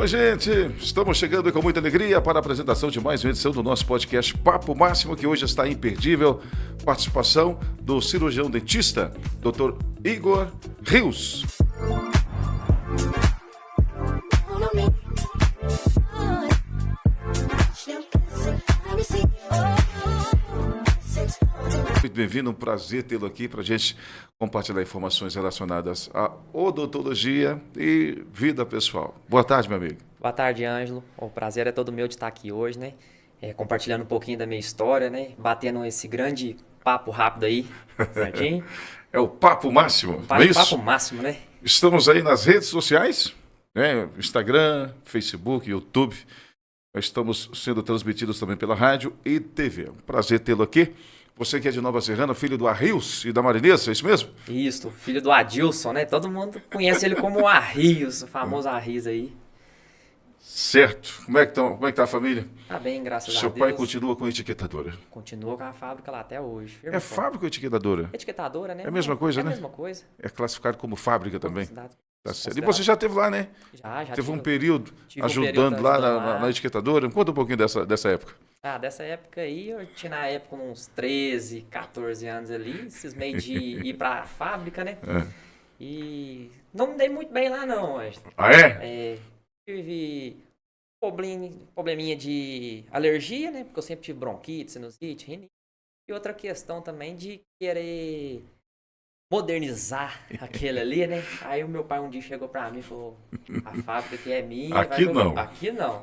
Oi, gente, estamos chegando com muita alegria para a apresentação de mais uma edição do nosso podcast Papo Máximo, que hoje está imperdível. Participação do cirurgião dentista, Dr. Igor Rios. Muito bem-vindo, um prazer tê-lo aqui para a gente compartilhar informações relacionadas à odontologia e vida pessoal. Boa tarde, meu amigo. Boa tarde, Ângelo. O prazer é todo meu de estar aqui hoje, né? Compartilhando um pouquinho da minha história, né? Batendo esse grande papo rápido aí, certinho? É o Papo Máximo, não é isso? Papo máximo, né? Estamos aí nas redes sociais, né? Instagram, Facebook, YouTube. Nós estamos sendo transmitidos também pela rádio e TV. Um prazer tê-lo aqui. Você que é de Nova Serrana, filho do Arrios e da Marinesa, é isso mesmo? Isso, filho do Adilson, né? Todo mundo conhece ele como o Arrios, o famoso Arrios aí. Certo. Como é que tá a família? Tá bem, graças a Deus. Seu pai continua com a etiquetadora? Continua com a fábrica lá até hoje. É fábrica ou etiquetadora? Etiquetadora, né? É a mesma coisa, né? É a mesma coisa. É classificado como fábrica também. Tá certo. E Considerado. você já esteve lá, né? Já Teve um período tive um ajudando período lá ajudando na etiquetadora. Conta um pouquinho dessa época. Dessa época aí, eu tinha na época uns 13, 14 anos ali, cismei de ir pra fábrica, né? É. E não me dei muito bem lá não, Ângelo. Ah, é? Tive probleminha de alergia, né? Porque eu sempre tive bronquite, sinusite, rinite. E outra questão também de querer modernizar aquele ali, né? Aí o meu pai um dia chegou pra mim e falou, a fábrica aqui é minha. Aqui não. Aqui não.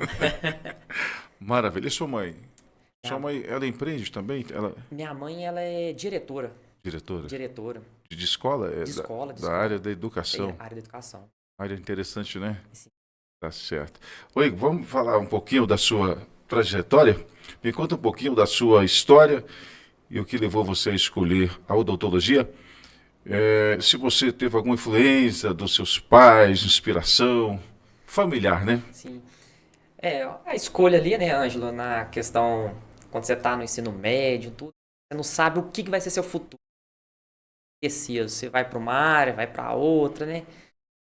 Maravilha. E sua mãe? Sua mãe, ela empreende também? Ela Minha mãe, ela é diretora. diretora? Diretora. De escola? De escola. Da área da educação. Área da educação. Área interessante, né? Sim. Tá certo. Oi, vamos falar um pouquinho da sua trajetória? Me conta um pouquinho da sua história e o que levou você a escolher a odontologia. Se você teve alguma influência dos seus pais, inspiração familiar, né? Sim. A escolha ali, né, Ângelo, na questão, quando você tá no ensino médio, tudo, você não sabe o que vai ser seu futuro. Indeciso, você vai para uma área, vai para outra, né?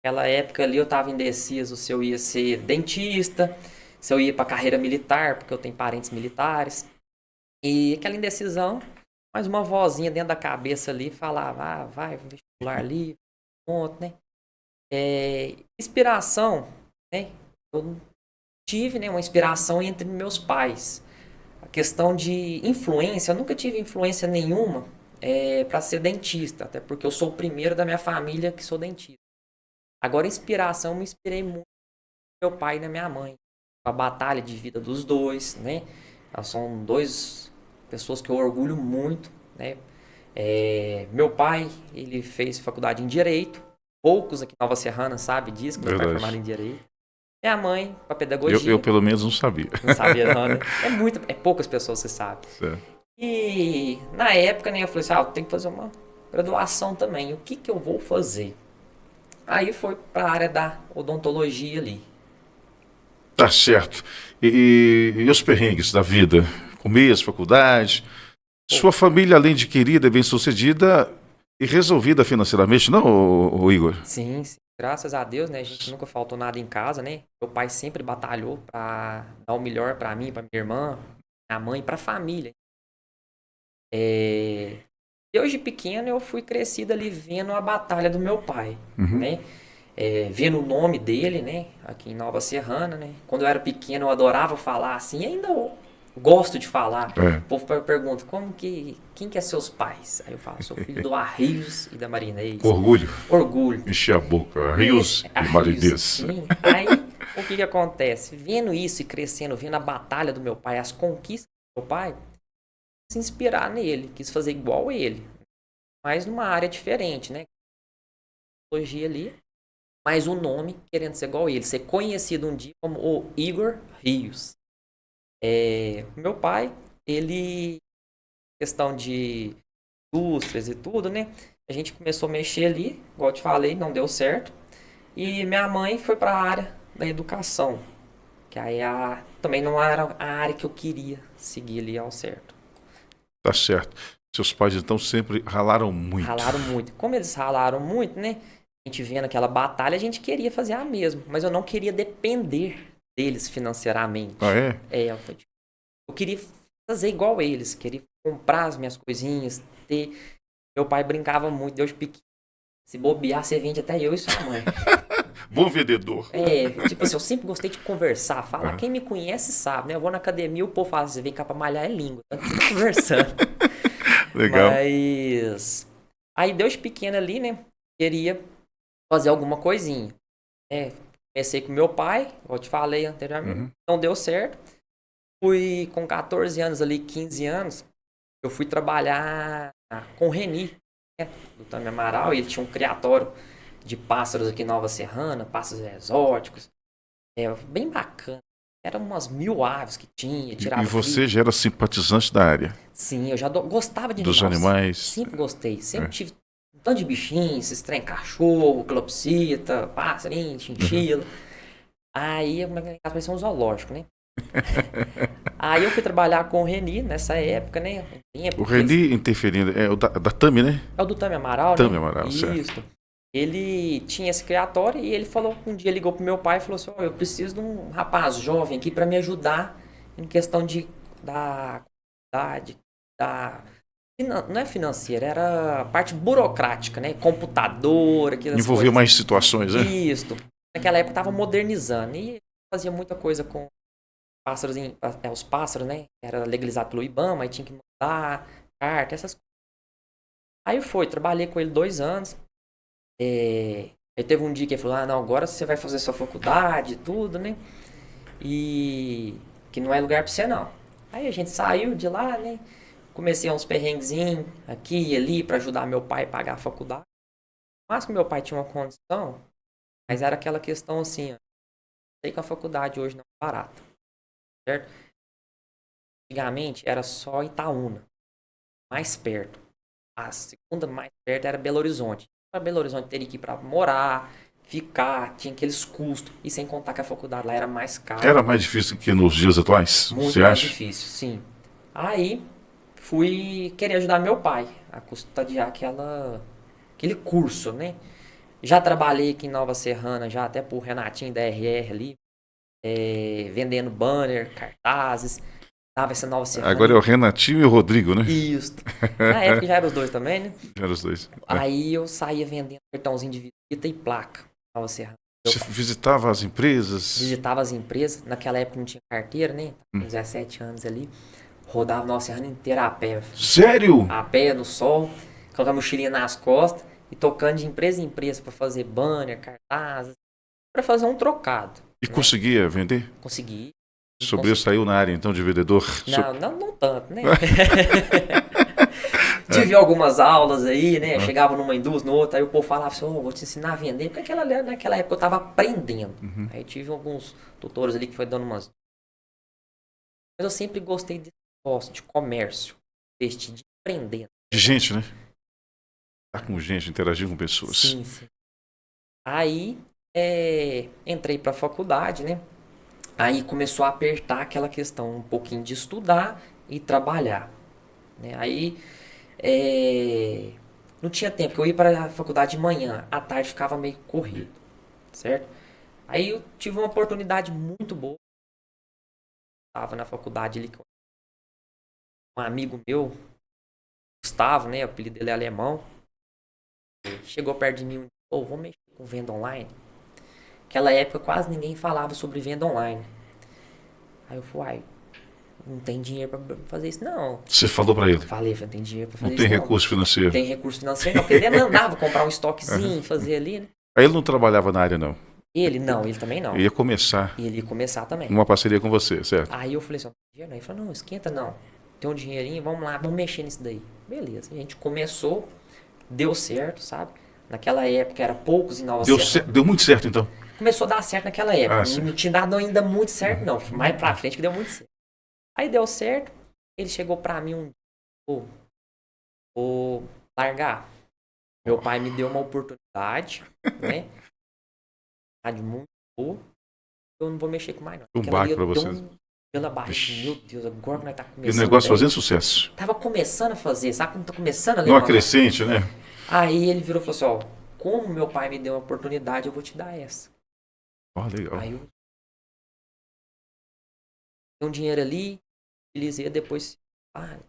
Naquela época ali eu tava indeciso se eu ia ser dentista, se eu ia para carreira militar, porque eu tenho parentes militares. E aquela indecisão, mas uma vozinha dentro da cabeça ali falava, vai, vestibular ali, ponto, né? Inspiração, né? Eu tive, né, uma inspiração entre meus pais. A questão de influência, eu nunca tive influência nenhuma para ser dentista, até porque eu sou o primeiro da minha família que sou dentista. Agora, inspiração, eu me inspirei muito no meu pai e na minha mãe. A batalha de vida dos dois, né? São duas pessoas que eu orgulho muito, né? Meu pai, ele fez faculdade em Direito. Poucos aqui em Nova Serrana sabem disso, que meu pai é formado em Direito. Minha mãe, para pedagogia. Eu pelo menos não sabia. Não sabia não, né? Poucas pessoas que sabem. Certo. E na época, né, eu falei assim, eu tenho que fazer uma graduação também. O que eu vou fazer? Aí foi para a área da odontologia ali. Tá certo. E os perrengues da vida? Começo, faculdade. Sua família, além de querida, é bem-sucedida e resolvida financeiramente, não, ô Igor? Sim. Graças a Deus, né? A gente nunca faltou nada em casa, né? Meu pai sempre batalhou para dar o melhor para mim, para minha irmã, minha mãe, para a família. Desde pequeno eu fui crescido ali vendo a batalha do meu pai, né? Vendo o nome dele, né? Aqui em Nova Serrana, né? Quando eu era pequeno eu adorava falar assim, ainda gosto de falar. O povo pergunta, quem que é seus pais? Aí eu falo, sou filho do Arrios e da Marinês. Orgulho. Encher a boca, Arrios e Marinês. Sim. Aí, o que acontece? Vendo isso e crescendo, vendo a batalha do meu pai, as conquistas do meu pai, se inspirar nele, quis fazer igual ele, mas numa área diferente, né? Tecnologia ali, mas o nome querendo ser igual ele, ser conhecido um dia como o Igor Rios. Meu pai, ele, questão de indústrias e tudo, né? A gente começou a mexer ali, igual eu te falei, não deu certo. E minha mãe foi para a área da educação, que aí também não era a área que eu queria seguir ali ao certo. Tá certo. Seus pais, então, sempre ralaram muito. Ralaram muito. Como eles ralaram muito, né? A gente vendo aquela batalha, a gente queria fazer a mesma, mas eu não queria depender deles financeiramente. Ah, é? Eu queria fazer igual eles, queria comprar as minhas coisinhas, ter. Meu pai brincava muito, Deus pequeno. Se bobear, você vende até eu e sua mãe. Bom vendedor. Tipo assim, eu sempre gostei de conversar, falar. Quem me conhece sabe, né? Eu vou na academia, o povo fala, você vem cá pra malhar é língua, tá conversando. Legal. Mas aí Deus pequeno ali, né? Queria fazer alguma coisinha. Comecei com meu pai, como eu te falei anteriormente, não deu certo. Fui com 14 anos ali, 15 anos, eu fui trabalhar com o Reni, né, do Tami Amaral, e ele tinha um criatório de pássaros aqui em Nova Serrana, pássaros exóticos, bem bacana. Eram umas 1000 aves que tinha, tirava E você cria. já era simpatizante da área? Sim, eu já gostava de Dos animais. animais? Sempre gostei, sempre tive um tanto de bichinhos, esses trem, cachorro, calopsita, passarinho, chinchila. Aí, parecia um zoológico, né? Aí eu fui trabalhar com o Reni nessa época, né? O Reni interferindo, é o da Tami, né? É o do Tami Amaral, Tami né? Amaral, certo. Isso. Ele tinha esse criatório e ele falou, um dia ligou pro meu pai e falou assim, eu preciso de um rapaz jovem aqui para me ajudar em questão não é financeira, era a parte burocrática, né? Computador, aquelas Envolvia coisas. mais situações, né? Isso. Naquela época tava modernizando e fazia muita coisa com pássaros, os pássaros, né? Era legalizado pelo IBAMA, aí tinha que mandar carta, essas coisas. Aí trabalhei com ele 2 anos. Aí teve um dia que ele falou, não, agora você vai fazer sua faculdade e tudo, né? E que não é lugar pra você, não. Aí a gente saiu de lá, né? Comecei uns perrenguezinhos aqui e ali pra ajudar meu pai a pagar a faculdade. Mas que meu pai tinha uma condição, mas era aquela questão assim, ó. Sei que a faculdade hoje não é barata, certo? Antigamente era só Itaúna, mais perto. A segunda mais perto era Belo Horizonte. Para Belo Horizonte teria que ir para morar, ficar, tinha aqueles custos. E sem contar que a faculdade lá era mais cara. Era mais difícil que nos dias atuais, Muito você mais acha? difícil, sim. Aí fui querer ajudar meu pai a custodiar aquele curso, né? Já trabalhei aqui em Nova Serrana, já até pro Renatinho da RR ali, vendendo banner, cartazes. Dava essa Nova Serrana. Agora é o Renatinho e o Rodrigo, né? Isso. Na época já eram os dois também, né? Já eram os dois. Aí eu saía vendendo cartãozinho de visita e placa. Nova Serrana. Você visitava as empresas? Visitava as empresas. Naquela época não tinha carteira, né? Com 17 anos ali. Rodava Nova Serrana inteira a pé. Sério? A pé, no sol. Colocava a mochilinha nas costas. E tocando de empresa em empresa para fazer banner, cartazes. Para fazer um trocado. E conseguia vender? Consegui. Sobressaiu na área, então, de vendedor? Não tanto, né? Tive algumas aulas aí, né? Chegava numa indústria, outra, aí o povo falava assim, vou te ensinar a vender, porque naquela época eu tava aprendendo. Aí tive alguns tutores ali que foi dando umas... Mas eu sempre gostei desse negócio, de comércio, de aprender. De gente, né? Estar com gente, interagir com pessoas. Sim, sim. Aí, entrei pra faculdade, né? Aí começou a apertar aquela questão um pouquinho de estudar e trabalhar. Né? Aí não tinha tempo, porque eu ia para a faculdade de manhã, à tarde ficava meio corrido, certo? Aí eu tive uma oportunidade muito boa. Estava na faculdade ali com um amigo meu, Gustavo, né? O apelido dele é alemão. Chegou perto de mim e disse, vamos mexer com venda online. Naquela época quase ninguém falava sobre venda online. Aí eu falei, não tem dinheiro pra fazer isso, não. Você falou pra ele? Falei, não tem dinheiro pra fazer não isso, tem recurso financeiro. Não tem recurso financeiro, não. Porque ele demandava comprar um estoquezinho, fazer ali, né? Aí ele não trabalhava na área, não? Ele também não. Ele ia começar. E ele ia começar também. Numa parceria com você, certo? Aí eu falei assim, não tem dinheiro não. Ele falou, não, esquenta não. Tem um dinheirinho, vamos lá, vamos mexer nisso daí. Beleza, a gente começou, deu certo, sabe? Naquela época era poucos em Nova Serrana. Deu muito certo, então? Começou a dar certo naquela época. Não tinha dado ainda muito certo, não. Mais pra frente que deu muito certo. Aí deu certo, ele chegou pra mim vou largar. Meu pai me deu uma oportunidade, né? Muito boa. Eu não vou mexer com mais, não. Um baque pra você. Pela barriga, meu Deus, agora que nós tá começando. E o negócio fazendo sucesso. Tava começando a fazer, sabe como tá começando a levantar? Numa crescente, né? Aí ele virou e falou assim, como meu pai me deu uma oportunidade, eu vou te dar essa. Ó, legal. Aí eu dei um dinheiro ali, utilizei depois. Ah,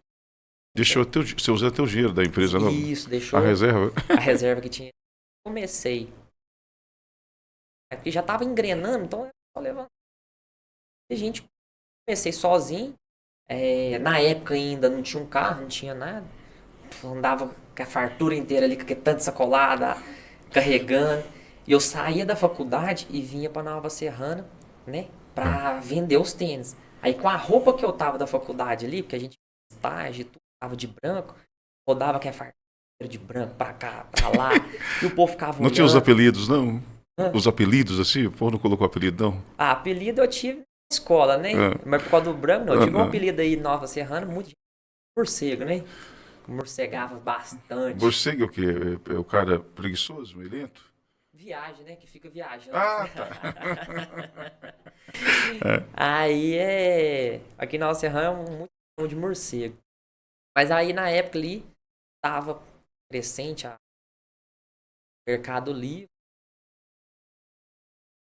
Você usou teu dinheiro da empresa, não? isso, A deixou reserva? a reserva que tinha. Comecei. É porque já tava engrenando, então é só levantar. E a gente comecei sozinho. Na época ainda não tinha um carro, não tinha nada. Andava com a fartura inteira ali, com aquele tanto de sacolada, carregando. E eu saía da faculdade e vinha pra Nova Serrana, né? Pra vender os tênis. Aí com a roupa que eu tava da faculdade ali, porque a gente fez estágio e tudo, tava de branco, rodava com a fartura de branco pra cá, pra lá. E o povo ficava Não tinha os olhando. apelidos, não? Hã? Os apelidos, assim? O povo não colocou apelido, não? Ah, apelido eu tive na escola, né? Ah, Mas por causa do branco, não. Eu ah, tive um ah. apelido aí em Nova Serrana, muito de morcego, né? Morcegava bastante. Morcego é o quê? É o cara preguiçoso, meio lento? Viagem, né? Que fica viajando. Ah, tá. Aí é. Aqui na Nova Serrana é muito bom de morcego. Mas aí na época ali, tava crescente a Mercado Livre.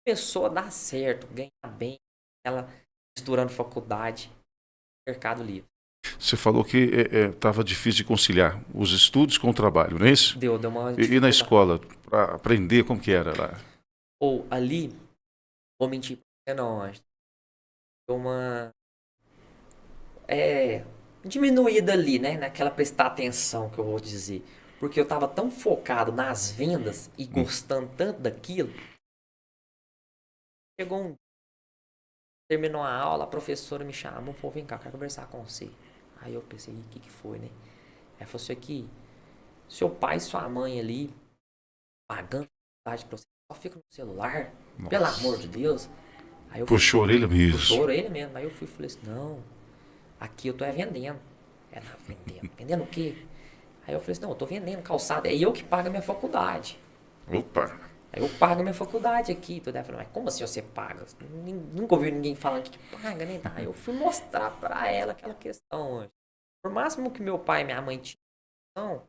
Começou a dar certo, ganhar bem. Ela misturando faculdade, Mercado Livre. Você falou que estava difícil de conciliar os estudos com o trabalho, não é isso? Deu uma E na dificuldade. escola, para aprender como que era lá? Ou ali, vou mentir pra você não, Ângelo. Deu uma. É. Diminuída ali, né? Naquela prestar atenção que eu vou dizer. Porque eu tava tão focado nas vendas e gostando tanto daquilo. Chegou um. Terminou a aula, a professora me chamou, falou, vem cá, quero conversar com você. Aí eu pensei, o que foi, né? Ela falou assim, aqui, seu pai e sua mãe ali, pagando faculdade pra você, só fica no celular, pelo amor de Deus. Aí eu fui, Puxou a orelha puxou a mesmo. orelha mesmo. Aí eu fui e falei assim, não, aqui eu tô vendendo. Ela, vendendo? Vendendo o quê? Aí eu falei assim, não, eu tô vendendo calçado, é eu que pago a minha faculdade. Opa! Aí eu pago a minha faculdade aqui. Tudo. Ela falou, mas como assim você paga? Nunca ouvi ninguém falando que paga, né? Aí eu fui mostrar pra ela aquela questão. Por máximo que meu pai e minha mãe tinham, não,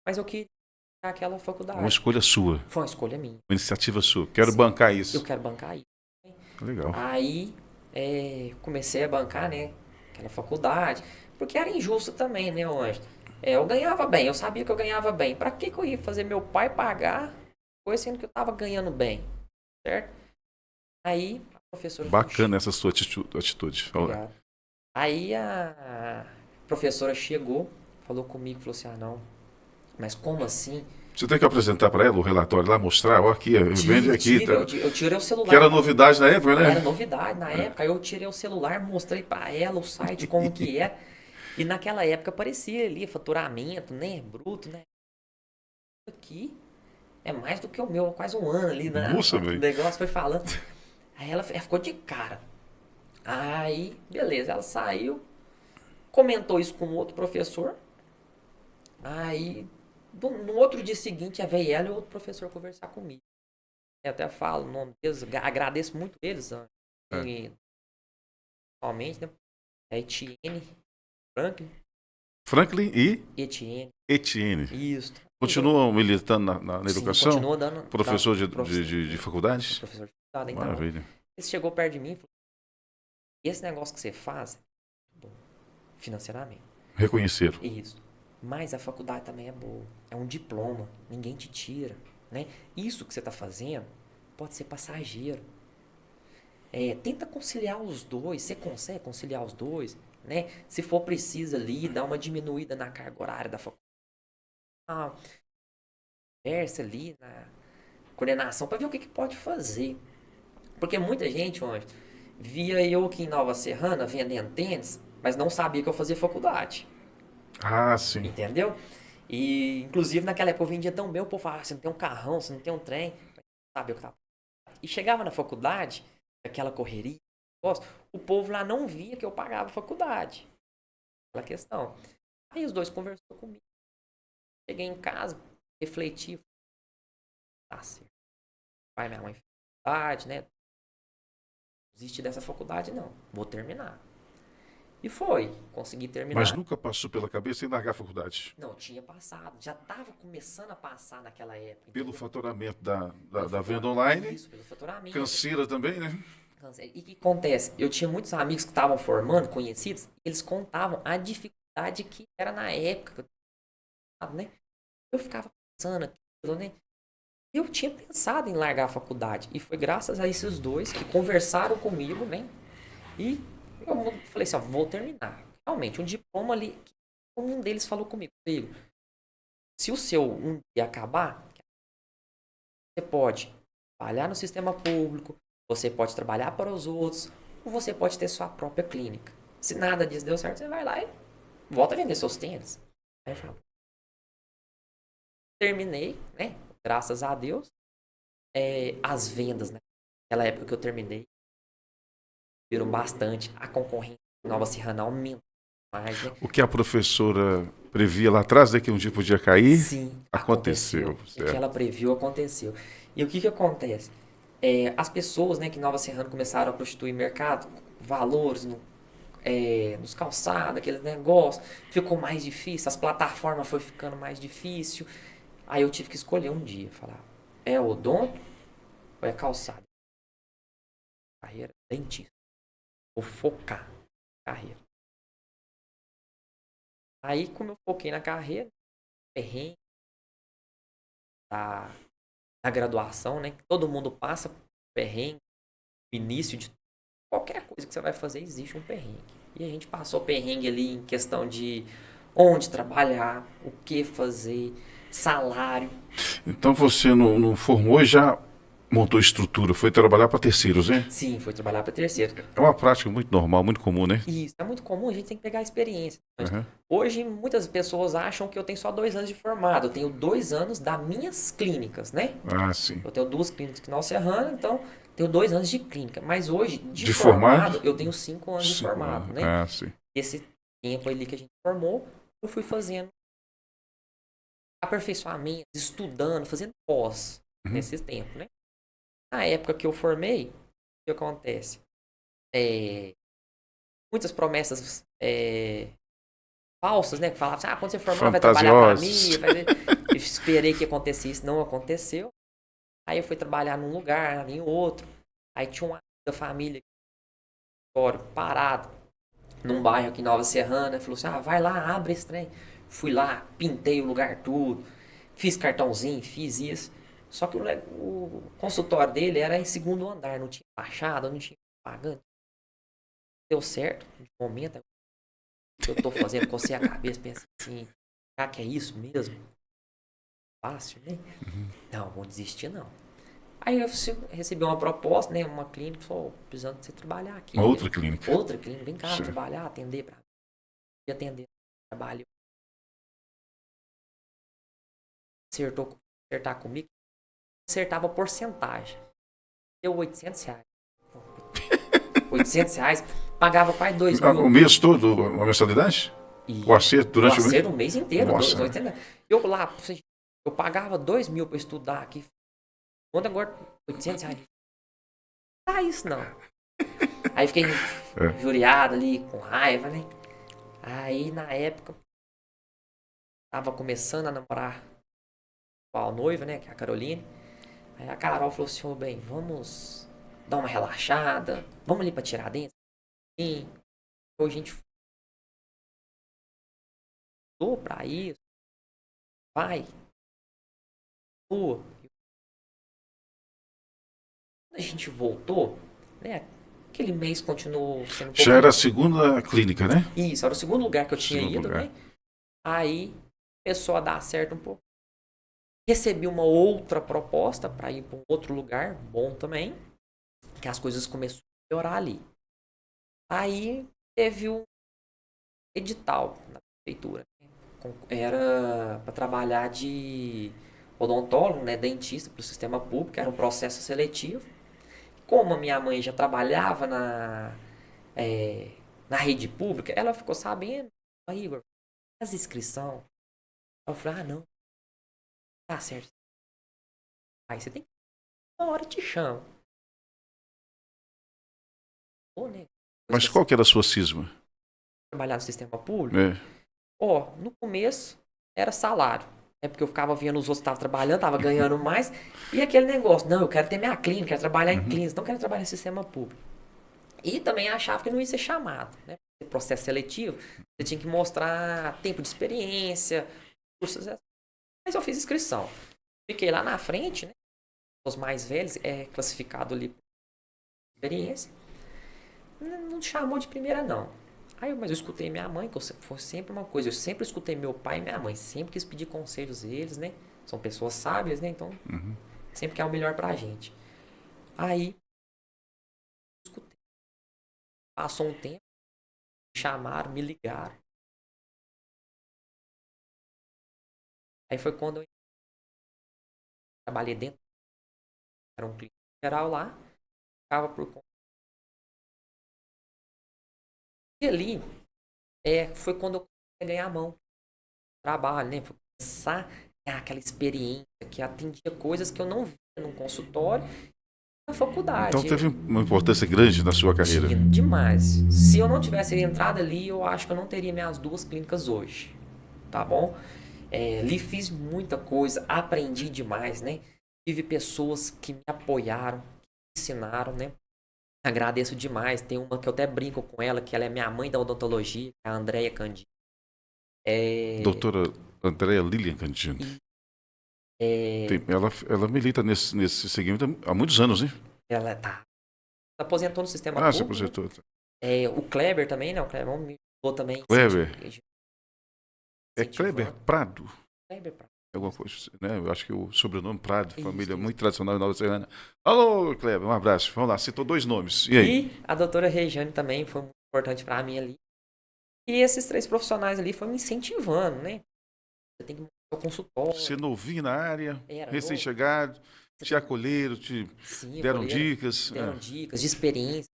mas eu queria aquela Uma faculdade. escolha sua, Foi uma escolha minha. uma iniciativa sua. Quero Sim, bancar eu isso. quero bancar isso. Legal. Aí comecei a bancar, né? Aquela faculdade. Porque era injusto também, né, Anjo? Eu ganhava bem, eu sabia que eu ganhava bem. Pra que eu ia fazer meu pai pagar coisa sendo que eu tava ganhando bem? Certo? Aí a professora falou, Bacana essa sua atitude. Fala. obrigado. Aí a professora chegou, falou comigo, falou assim, ah não, mas como assim? Você tem que apresentar para ela o relatório lá, mostrar, ó, aqui, vende aqui. Tá. Eu tirei o Que era celular. novidade na época, Era né? novidade na época. Aí eu tirei o celular, mostrei pra ela o site, como que é. E naquela época aparecia ali faturamento, né? Bruto, né? Aqui é mais do que o meu, quase um ano ali, né? Nossa, O velho. negócio foi falando. Aí ela ficou de cara. Aí, beleza, ela saiu, comentou isso com outro professor. Aí, no outro dia seguinte, veio ela e outro professor conversar comigo. Eu até falo o nome deles, agradeço muito eles, É. principalmente, né? É Etienne, Franklin, Franklin e Etienne, Etienne. isso. Continuam militando na Sim, educação? continua dando. Professor Professor, de faculdades? professor de estado. Então, Maravilha. ele chegou perto de mim e falou: esse negócio que você faz, é bom, financeiramente, Reconheceram. isso. Mas a faculdade também é boa. É um diploma, ninguém te tira, né? Isso que você está fazendo pode ser passageiro. Tenta conciliar os dois. Você consegue conciliar os dois, né? Se for preciso ali, dar uma diminuída na carga horária da faculdade. Conversa ali na coordenação para ver o que pode fazer. Porque muita gente, hoje via eu aqui em Nova Serrana vendendo tênis, mas não sabia que eu fazia faculdade. Ah, sim. Entendeu? E, inclusive, naquela época eu vendia tão bem, o povo falava, você não tem um carrão, você não tem um trem. Sabe o que tava. E chegava na faculdade, aquela correria, o povo lá não via que eu pagava a faculdade. Aquela questão. Aí os dois conversaram comigo. Cheguei em casa, refleti. Tá certo. Pai e minha mãe fez faculdade, né? Não desistir dessa faculdade, não. Vou terminar. E foi, consegui terminar. Mas nunca passou pela cabeça em largar a faculdade? Não, tinha passado, já estava começando a passar naquela época, Pelo entendeu? faturamento da Pelo venda faturamento, online, isso, pelo faturamento. canseira também, né? E o que acontece? Eu tinha muitos amigos que estavam formando, conhecidos, eles contavam a dificuldade que era na época, que eu tava, né? Eu ficava pensando aquilo, né? Eu tinha pensado em largar a faculdade. E foi graças a esses dois que conversaram comigo, né? E eu falei assim, ó, vou terminar. Realmente, um diploma ali, um deles falou comigo, filho, se o seu um dia acabar, você pode trabalhar no sistema público, você pode trabalhar para os outros, ou você pode ter sua própria clínica. Se nada disso deu certo, você vai lá e volta a vender seus tênis. Aí eu falei, terminei, né? Graças a Deus. As vendas, né? Naquela época que eu terminei, viram bastante. A concorrência em Nova Serrana aumentou mais, né? O que a professora previa lá atrás, né, que um dia podia cair, Sim, aconteceu, aconteceu. O que certo? ela previu aconteceu. E o que acontece? As pessoas, né, que em Nova Serrana começaram a prostituir mercado, valores nos calçados, aquele negócio, ficou mais difícil, as plataformas foi ficando mais difícil. Aí eu tive que escolher um dia, falar, é odonto ou é calçado? Carreira, dentista. Vou focar na carreira. Aí, como eu foquei na carreira, perrengue da, da graduação, né? Todo mundo passa por perrengue, no início de qualquer coisa que você vai fazer, existe um perrengue. E a gente passou perrengue ali em questão de onde trabalhar, o que fazer, salário. Então você não formou e já montou estrutura, foi trabalhar para terceiros, né? Sim, foi trabalhar para terceiro. É uma prática muito normal, muito comum, né? E isso é muito comum, a gente tem que pegar a experiência. Mas Uhum. hoje, muitas pessoas acham que eu tenho só 2 anos de formado. Eu tenho 2 anos das minhas clínicas, né? Ah, sim. Eu tenho 2 clínicas aqui na Serrana, então tenho 2 anos de clínica. Mas hoje, de De formado? formado, eu tenho 5 anos de 5 anos. formado, né? Ah, sim. Esse tempo ali que a gente formou, eu fui fazendo aperfeiçoamento, estudando, fazendo pós Uhum. nesse tempo, né? Na época que eu formei, o que acontece? É, muitas promessas falsas, né? Que falavam assim, quando você formar vai trabalhar para mim. Fantasiosos. Eu esperei que acontecesse, não aconteceu. Aí eu fui trabalhar num lugar, em outro. Aí tinha uma da família parado num bairro aqui em Nova Serrana. Falou assim, vai lá, abre esse trem. Fui lá, pintei o lugar tudo. Fiz cartãozinho, fiz isso. Só que o consultório dele era em segundo andar, não tinha fachada, não tinha pagante. Deu certo, de momento, eu tô fazendo, cocei a cabeça, pensei assim, será que é isso mesmo? Fácil, né? Não, vou desistir não. Aí eu recebi uma proposta, né? Uma clínica, falou, precisando de você trabalhar aqui. Uma outra clínica. Outra clínica, vem cá Sim. trabalhar, atender pra mim. E atender, trabalho. Acertar comigo, acertava porcentagem. Deu R$ 800. R$ 800, pagava quase 2 O mil. mês todo, a mensalidade? E O acerto o durante o mês? acerto o mês inteiro, Nossa. 80. Eu lá, eu pagava 2 mil pra estudar aqui. Quando agora, R$ 800. Não dá isso não. Aí fiquei injuriado ali, com raiva, né? Aí na época, tava começando a namorar com a noiva, né? Que é a Caroline. Aí a Carol falou assim, ô bem, vamos dar uma relaxada, vamos ali pra Tiradentes. Sim. Hoje a gente foi pra isso, vai, pô. Quando a gente voltou, né? Aquele mês continuou sendo um Já era pouquinho. a segunda clínica, né? Isso, era o segundo lugar que eu tinha Segundo ido, lugar. né? Aí começou a dar certo um pouco. Recebi uma outra proposta para ir para um outro lugar, bom também, que as coisas começaram a melhorar ali. Aí teve um edital na prefeitura. Era para trabalhar de odontólogo, né, dentista para o sistema público, era um processo seletivo. Como a minha mãe já trabalhava na rede pública, ela ficou sabendo, Igor, faz inscrição. Eu falei, não, tá certo. Aí você tem que, uma hora te chama. Ou, né, Mas qual que era a sua cisma? trabalhar no sistema público, É. no começo era salário. É porque eu ficava vendo os outros que estavam trabalhando, estavam ganhando mais. E aquele negócio, não, eu quero ter minha clínica, quero trabalhar em clínica, não quero trabalhar no sistema público. E também achava que não ia ser chamado, né? Processo seletivo, você tinha que mostrar tempo de experiência, cursos. Mas eu fiz inscrição. Fiquei lá na frente, né? Os mais velhos, classificado ali por experiência. Não chamou de primeira, não. Mas eu escutei minha mãe, que foi sempre uma coisa. Eu sempre escutei meu pai e minha mãe. Sempre quis pedir conselhos deles, né? São pessoas sábias, né? Então, sempre quer o melhor pra gente. Aí, escutei. Passou um tempo, me chamaram, me ligaram. Aí foi quando eu trabalhei dentro. Era um clínico geral lá. Ficava por conta. E ali, foi quando eu comecei a ganhar a mão. Trabalho, né? Foi começar a ganhar aquela experiência que atendia coisas que eu não via num consultório na Então faculdade. teve uma importância grande na sua carreira. Tinha demais. Se eu não tivesse entrado ali, eu acho que eu não teria minhas 2 clínicas hoje. Tá bom? Ali fiz muita coisa, aprendi demais, né? Tive pessoas que me apoiaram, que me ensinaram, né? Agradeço demais. Tem uma que eu até brinco com ela, que ela é minha mãe da odontologia, a Andréia Candido. Doutora Andréa Lilian Cantino. Ela milita nesse segmento há muitos anos, hein? Ela aposentou no sistema Se público. aposentou. O Kleber também, né? O Kleber me ajudou também. Kleber. É incentivando. Kleber Prado? Kleber Prado. Alguma coisa, né? Eu acho que o sobrenome Prado, família Isso. muito tradicional em Nova Zelândia. Alô, Kleber, um abraço. Vamos lá, citou 2 nomes. E aí? E a doutora Regiane também foi muito importante pra mim ali. E esses 3 profissionais ali foram me incentivando, né? Você tem que montar o consultório. Você novinho na área, Era recém-chegado, te acolheram, Sim, deram dicas. Deram dicas de experiência.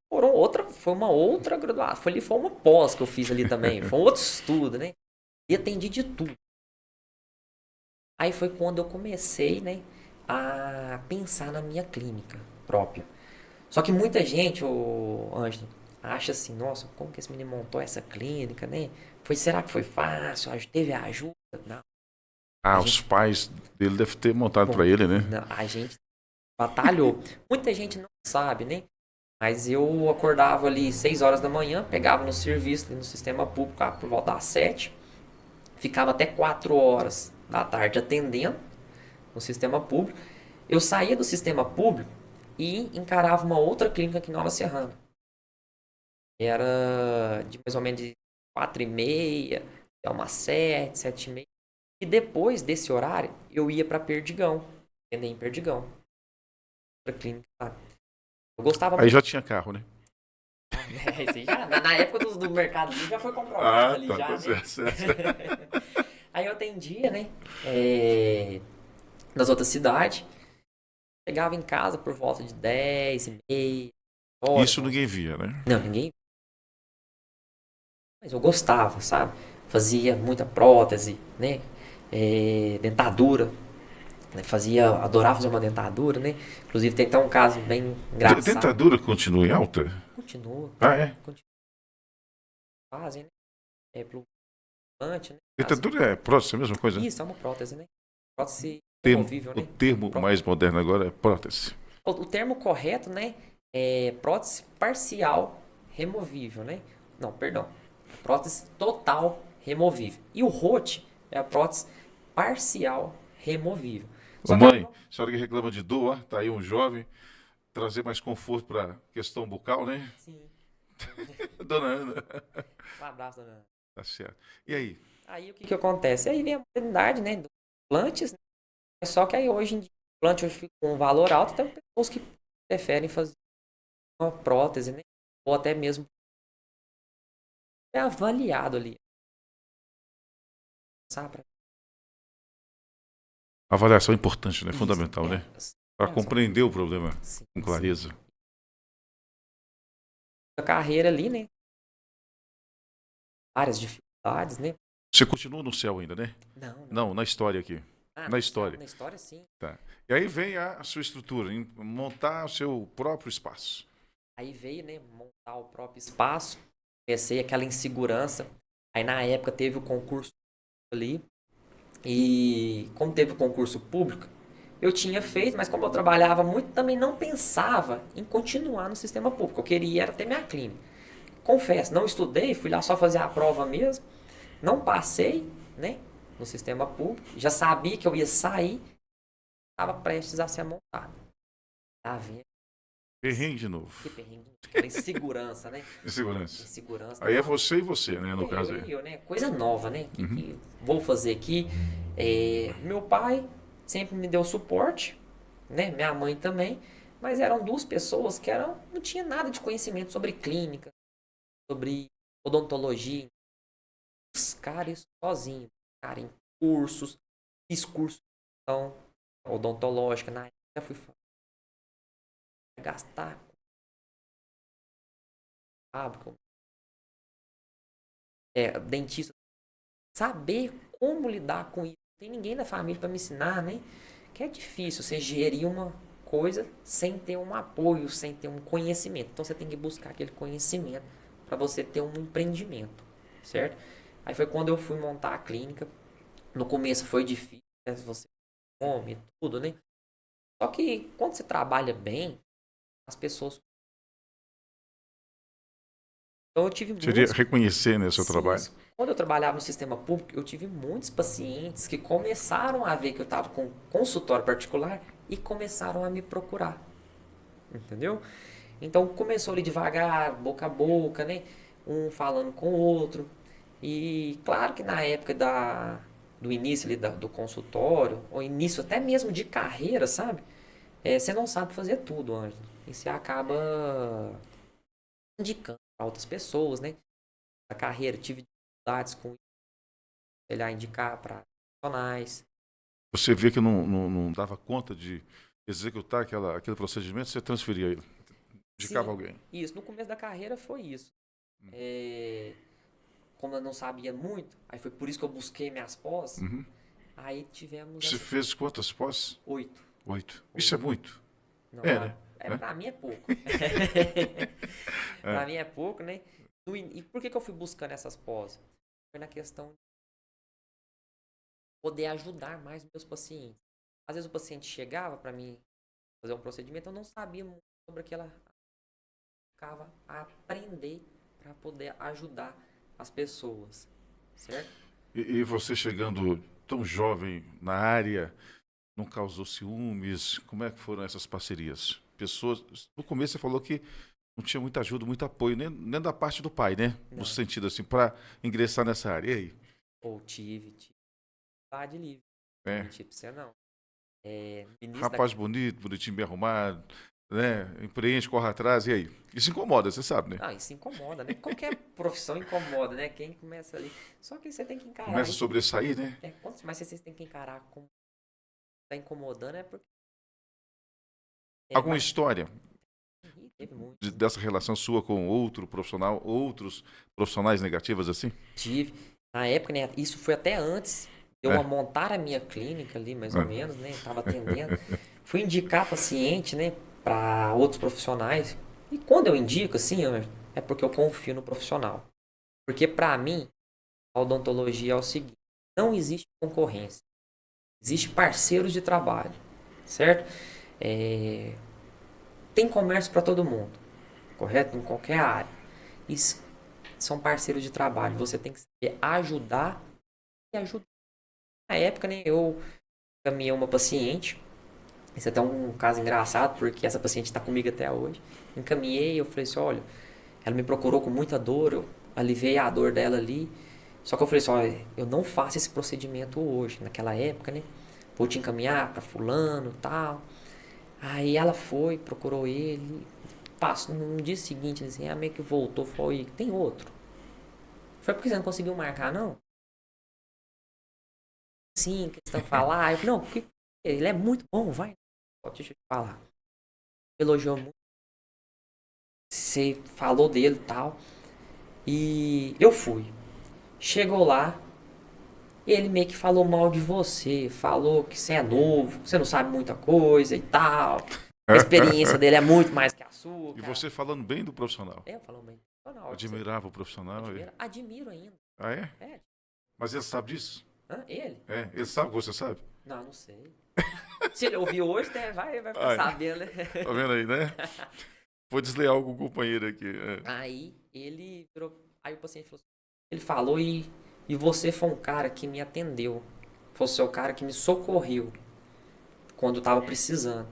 Foi uma outra graduação. Foi uma pós que eu fiz ali também. Foi um outro estudo, né? E atendi de tudo. Aí foi quando eu comecei, né, a pensar na minha clínica própria. Só que muita gente, Ângelo, acha assim, nossa, como que esse menino montou essa clínica, né? Será que foi fácil? Teve ajuda? Não. Os pais dele devem ter montado para ele, né? Não, a gente batalhou. Muita gente não sabe, né? Mas eu acordava ali 6 horas da manhã, pegava no serviço, no sistema público, por volta das 7, ficava até 4 horas da tarde atendendo no sistema público. Eu saía do sistema público e encarava uma outra clínica aqui em Nova Serrana. Era de mais ou menos de 4h30 até umas 7, 7h30. E depois desse horário, eu ia para Perdigão, atender em Perdigão. Outra clínica lá. Eu gostava Aí muito. já tinha carro, né? Na época do mercado já foi comprovado ali, já, né? Certo. Aí eu atendia, né? Nas outras cidades. Chegava em casa por volta de 10h30. Isso ninguém via, né? Não, ninguém. Mas eu gostava, sabe? Fazia muita prótese, né? Dentadura. Né? Adorava fazer uma dentadura, né? Inclusive tem até um caso bem engraçado. Dentadura continua em alta? Continua. É? Continua. Fazem, né? Pro implante, né? Dentadura é prótese, a mesma coisa? Isso, é uma prótese, né? Prótese O removível, né? termo mais moderno agora é prótese. O termo correto, né? É prótese parcial removível, né? Não, perdão. Prótese total removível. E o ROT é a prótese parcial removível. Ô mãe, a senhora que reclama de dor, tá aí um jovem, trazer mais conforto para a questão bucal, né? Sim. Dona Ana. Um abraço, dona Ana. Tá certo. E aí? Aí o que acontece? Aí vem a modernidade, né? Dos implantes, né? Só que aí hoje em dia, o implante hoje fica com um valor alto, tem pessoas que preferem fazer uma prótese, né? Ou até mesmo é avaliado ali. Sabe? A avaliação é importante, né? Isso, Fundamental, né? Para compreender o problema sim, com clareza. A carreira ali, né? Várias dificuldades, né? Você continua no céu ainda, né? Não. Não, na história aqui. Na história. Na história, sim. Tá. E aí vem a sua estrutura, em montar o seu próprio espaço. Aí veio, né? Montar o próprio espaço. Comecei aquela insegurança. Aí na época teve o concurso ali. E como teve o concurso público, eu tinha feito, mas como eu trabalhava muito, também não pensava em continuar no sistema público. Eu queria era ter minha clínica. Confesso, não estudei, fui lá só fazer a prova mesmo. Não passei, né, no sistema público. Já sabia que eu ia sair, estava prestes a ser montado. Tá vendo? Perrengue de novo. Que perrengue. Aquela insegurança, né? Insegurança. Insegurança. Aí é Não, você e você, né, no caso aí. eu, né? Coisa nova, né? Uhum. Que vou fazer aqui. Meu pai sempre me deu suporte, né? Minha mãe também. Mas eram duas pessoas que não tinha nada de conhecimento sobre clínica, sobre odontologia. Buscar isso sozinho. Cara, em cursos, fiz curso de odontológica. Na época fui gastar. Dentista. Saber como lidar com isso. Não tem ninguém da família para me ensinar, né? Que é difícil você gerir uma coisa sem ter um apoio, sem ter um conhecimento. Então você tem que buscar aquele conhecimento para você ter um empreendimento, certo? Aí foi quando eu fui montar a clínica. No começo foi difícil, né? Você come tudo, né? Só que quando você trabalha bem, as pessoas. Então eu tive Seria muitos. reconhecer, né, o seu Sim, trabalho. quando eu trabalhava no sistema público, eu tive muitos pacientes que começaram a ver que eu estava com consultório particular e começaram a me procurar. Entendeu? Então começou ali devagar, boca a boca, né? Um falando com o outro. E claro que na época do início ali do consultório, ou início até mesmo de carreira, sabe? Você não sabe fazer tudo, Ângelo. E você acaba indicando para outras pessoas, né? A carreira, tive dificuldades com ele a indicar para profissionais. Você vê que não dava conta de executar aquele procedimento, você transferia ele, indicava Sim, alguém. isso. No começo da carreira foi isso. É, como eu não sabia muito, aí foi por isso que eu busquei minhas pós. Uhum. Aí tivemos Você fez quantas pós? 8. 8. Isso é muito. Não, É, né? pra mim é pouco. É. Pra mim é pouco, né? E por que eu fui buscando essas pós? Foi na questão de poder ajudar mais meus pacientes. Às vezes o paciente chegava para mim fazer um procedimento, eu não sabia muito sobre aquela. Ficava a aprender para poder ajudar as pessoas, certo? E você chegando tão jovem na área, não causou ciúmes? Como é que foram essas parcerias? Pessoas, no começo você falou que não tinha muita ajuda, muito apoio, nem da parte do pai, né? No Não. sentido assim, para ingressar nessa área. E aí? Ou tive de livre. É. Não mentir pra você não. No início Rapaz bonito, bonitinho, bem arrumado, né? Empreende, corre atrás, e aí? Isso incomoda, você sabe, né? Não, isso incomoda, né? Qualquer profissão incomoda, né? Quem começa ali. Só que você tem que encarar Começa a isso. sobressair, né? Quanto mais você tem que encarar como tá incomodando, é porque. Alguma Mas história teve muito. dessa relação sua com outro profissional, outros profissionais negativas assim? Tive. Na época, né? Isso foi até antes de eu É. montar a minha clínica ali, mais ou É. menos, né? Tava atendendo. Fui indicar paciente, né? Para outros profissionais. E quando eu indico, assim, é porque eu confio no profissional. Porque para mim, a odontologia é o seguinte: não existe concorrência. Existe parceiros de trabalho, certo? Tem comércio para todo mundo, correto? Em qualquer área. Isso são parceiros de trabalho. Você tem que saber ajudar e ajudar. Na época, né, eu caminhei uma paciente. Esse é até um caso engraçado, porque essa paciente está comigo até hoje. Encaminhei, eu falei assim, olha, ela me procurou com muita dor, eu aliviei a dor dela ali. Só que eu falei assim, olha, eu não faço esse procedimento hoje, naquela época, né? Vou te encaminhar para fulano e tal. Aí ela foi, procurou ele. Passou no dia seguinte, assim, a meio que voltou, foi, tem outro. Foi porque você não conseguiu marcar, não? Sim, questão de falar. Eu falei, não, ele é muito bom, vai. Deixa eu te falar. Elogiou muito. Você falou dele e tal. E eu fui. Chegou lá, ele meio que falou mal de você. Falou que você é novo, que você não sabe muita coisa e tal. A experiência dele é muito mais que a sua. E Cara. você falando bem do profissional. Eu falo bem. profissional. Admirava o profissional? Admiro ainda. Ah, é? É. Mas ele sabe disso? Hã? Ele? É, ele sabe que você sabe? Não sei. Se ele ouvir hoje, né, vai ficar Ai, sabendo, né? tá vendo aí, né? Foi desleal com o companheiro aqui. Aí ele virou. Aí o paciente falou assim, ele falou e você foi um cara que me atendeu. Você é o cara que me socorreu quando eu tava precisando.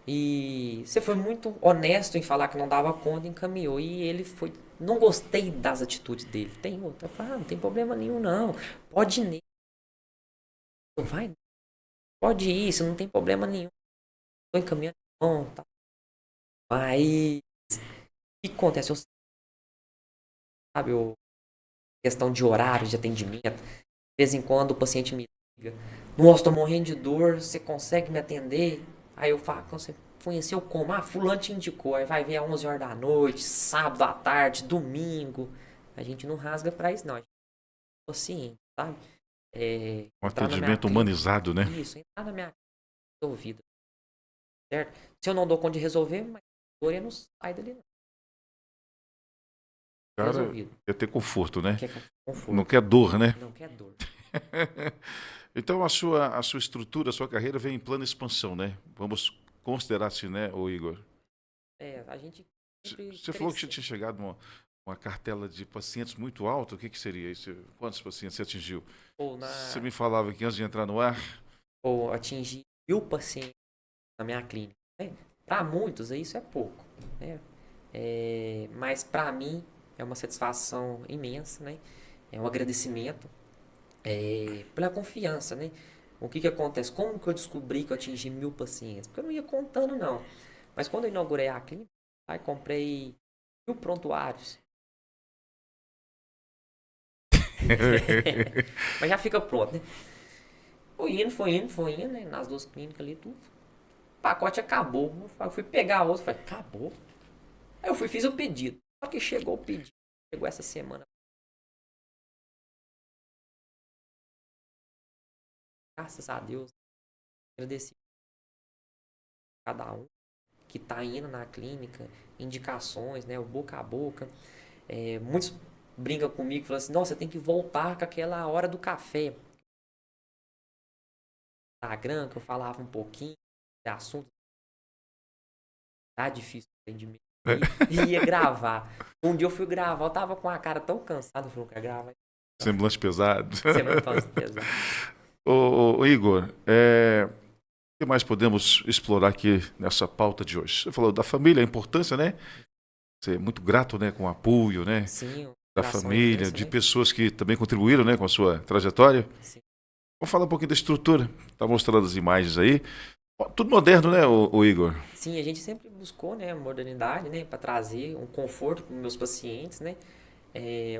E você foi muito honesto em falar que não dava conta e encaminhou. E ele foi. Não gostei das atitudes dele. Tem outra. Eu falei, não tem problema nenhum, não. Pode ir nele. Vai. Pode ir, isso não tem problema nenhum. Tô encaminhando. Bom, tá. Mas. O que acontece? Eu, sabe, questão de horário de atendimento. De vez em quando o paciente me liga. Nossa, tô morrendo de dor. Você consegue me atender? Aí eu falo, você conheceu como? Ah, fulano te indicou. Aí vai ver às 11 horas da noite, sábado à tarde, domingo. A gente não rasga pra isso, não. A gente é paciente, sabe? Um Entrar na minha atendimento clínica. humanizado, né? Isso, entrar na minha clínica resolvido. Certo? Se eu não dou conta de resolver, mas a dor não sai dali, não. Cara, Resolvido. quer ter conforto, né? Quer conforto. Não quer dor, né? Não quer dor. Então a sua estrutura, a sua carreira vem em plano expansão, né? Vamos considerar assim, né, ô Igor? A gente sempre Você falou que cresceu. tinha chegado uma cartela de pacientes muito alta. O que que seria isso? Quantos pacientes você atingiu? Você me falava que antes de entrar no ar... Ou atingir 1.000 pacientes na minha clínica. Né? Para muitos, isso é pouco. Né? Mas para mim é uma satisfação imensa, né? É um agradecimento pela confiança, né? O que acontece? Como que eu descobri que eu atingi 1.000 pacientes? Porque eu não ia contando, não. Mas quando eu inaugurei a clínica, aí comprei 1.000 prontuários. Mas já fica pronto, né? Foi indo, né? Nas duas clínicas ali, tudo. O pacote acabou. Eu fui pegar outro, falei, acabou. Aí eu fiz o pedido. Só que chegou o pedido. Chegou essa semana. Graças a Deus. Agradeci a cada um que tá indo na clínica. Indicações, né? O boca a boca. Muitos brincam comigo e falam assim, nossa, você tem que voltar com aquela hora do café. Instagram, que eu falava um pouquinho de assunto. Tá difícil o entendimento. E ia gravar. Um dia eu fui gravar, eu tava com a cara tão cansada, eu falei, eu quero gravar. Semblante pesado. Semblante pesado. Ô, Igor, o que mais podemos explorar aqui nessa pauta de hoje? Você falou da família, a importância, né? Você é muito grato, né, com o apoio, né? Sim, Da família, imenso, de pessoas que também contribuíram, né, com a sua trajetória. Sim. Vamos falar um pouquinho da estrutura. Tá mostrando as imagens aí. Tudo moderno, né, o Igor? Sim, a gente sempre buscou, né, modernidade, né, para trazer um conforto para os meus pacientes, né.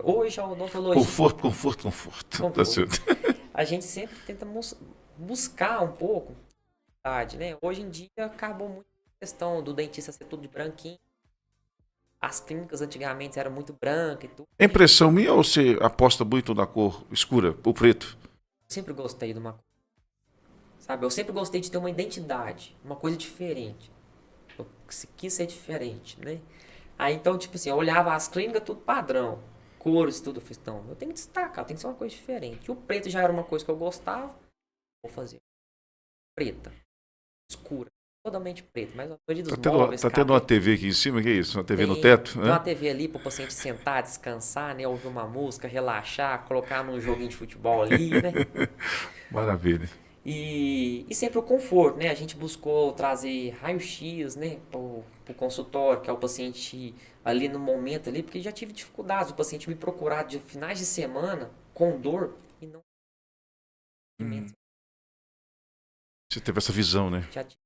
Hoje a odontologia... Conforto. Tá certo. A gente sempre tenta buscar um pouco, né. Hoje em dia acabou muito a questão do dentista ser tudo de branquinho. As clínicas antigamente eram muito brancas e tudo. É impressão minha ou você aposta muito na cor escura, o preto? Sempre gostei de uma coisa. Sabe, eu sempre gostei de ter uma identidade, uma coisa diferente. Eu quis ser diferente, né? Aí então, tipo assim, eu olhava as clínicas tudo padrão, cores, tudo. Eu falei, não, eu tenho que destacar, tem que ser uma coisa diferente. E o preto já era uma coisa que eu gostava, vou fazer. Preta, escura, totalmente preta, mas a maioria dos móveis... Tá tendo uma TV aqui em cima, que é isso? Uma TV no teto? Tem uma TV ali para o paciente sentar, descansar, né? Ouvir uma música, relaxar, colocar num joguinho de futebol ali, né? Maravilha. E sempre o conforto, né? A gente buscou trazer raio-x, né, pro consultório, que é o paciente ali no momento ali, porque já tive dificuldades, o paciente me procurar de finais de semana com dor e não... Você teve essa visão, né? Já tive.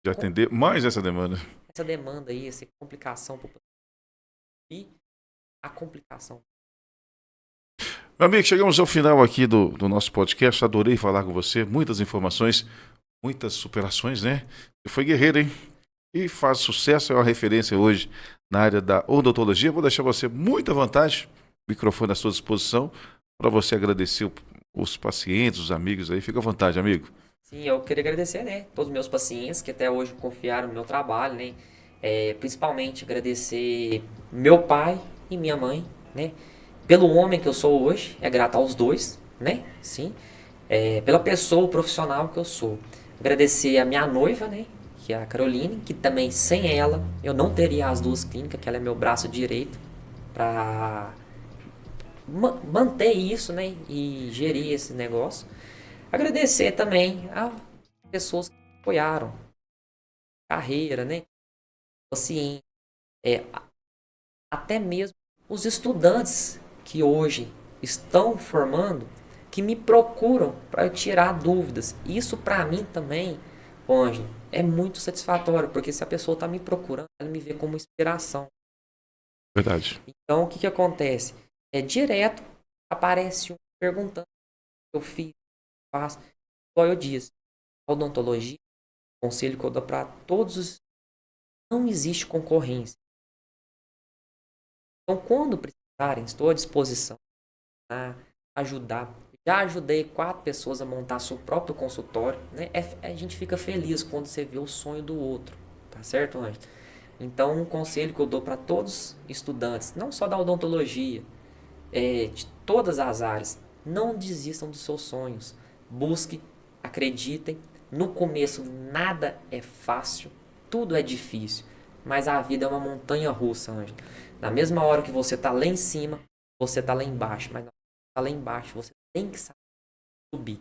De atender mais essa demanda. Essa demanda aí, essa complicação pro paciente. E a complicação. Meu amigo, chegamos ao final aqui do nosso podcast. Adorei falar com você. Muitas informações, muitas superações, né? Você foi guerreiro, hein? E faz sucesso, é uma referência hoje na área da odontologia. Vou deixar você muito à vontade, microfone à sua disposição, para você agradecer os pacientes, os amigos aí. Fica à vontade, amigo. Sim, eu queria agradecer, né? Todos os meus pacientes que até hoje confiaram no meu trabalho, né? Principalmente agradecer meu pai, e minha mãe, né? Pelo homem que eu sou hoje, é grato aos dois, né? Sim. Pela pessoa profissional que eu sou. Agradecer a minha noiva, né? Que é a Caroline, que também sem ela eu não teria as duas clínicas, que ela é meu braço direito para manter isso, né? E gerir esse negócio. Agradecer também a pessoas que apoiaram a carreira, né? Assim, até mesmo os estudantes que hoje estão formando, que me procuram para eu tirar dúvidas. Isso para mim também, ô Ângelo, é muito satisfatório, porque se a pessoa está me procurando, ela me vê como inspiração. Verdade. Então, o que acontece? Direto aparece um perguntando o que eu fiz, faço. Igual eu disse, odontologia, conselho que eu dou para todos os... Não existe concorrência. Então, quando precisarem, estou à disposição para ajudar. Já ajudei 4 pessoas a montar seu próprio consultório, né? A gente fica feliz quando você vê o sonho do outro, tá certo, Ângelo? Então, um conselho que eu dou para todos os estudantes, não só da odontologia, de todas as áreas, não desistam dos seus sonhos. Busque, acreditem. No começo, nada é fácil, tudo é difícil, mas a vida é uma montanha russa, Ângelo. Na mesma hora que você está lá em cima, você está lá embaixo, mas tá lá embaixo, você tem que saber subir.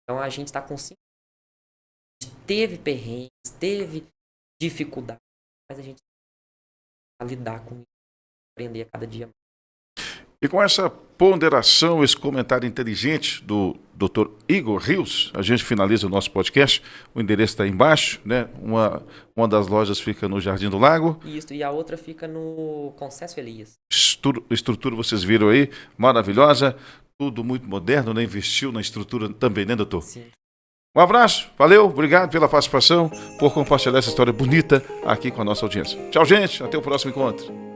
Então a gente está com 5 anos, teve perrengues, teve dificuldade, mas a gente tem que lidar com isso, aprender a cada dia mais. E com essa ponderação, esse comentário inteligente do Dr. Igor Rios, a gente finaliza o nosso podcast. O endereço está aí embaixo, né? Uma das lojas fica no Jardim do Lago. Isso, e a outra fica no Conceição Elias. Estrutura, vocês viram aí, maravilhosa. Tudo muito moderno, né? Investiu na estrutura também, né, doutor? Sim. Um abraço, valeu, obrigado pela participação, por compartilhar essa história bonita aqui com a nossa audiência. Tchau, gente, até o próximo encontro.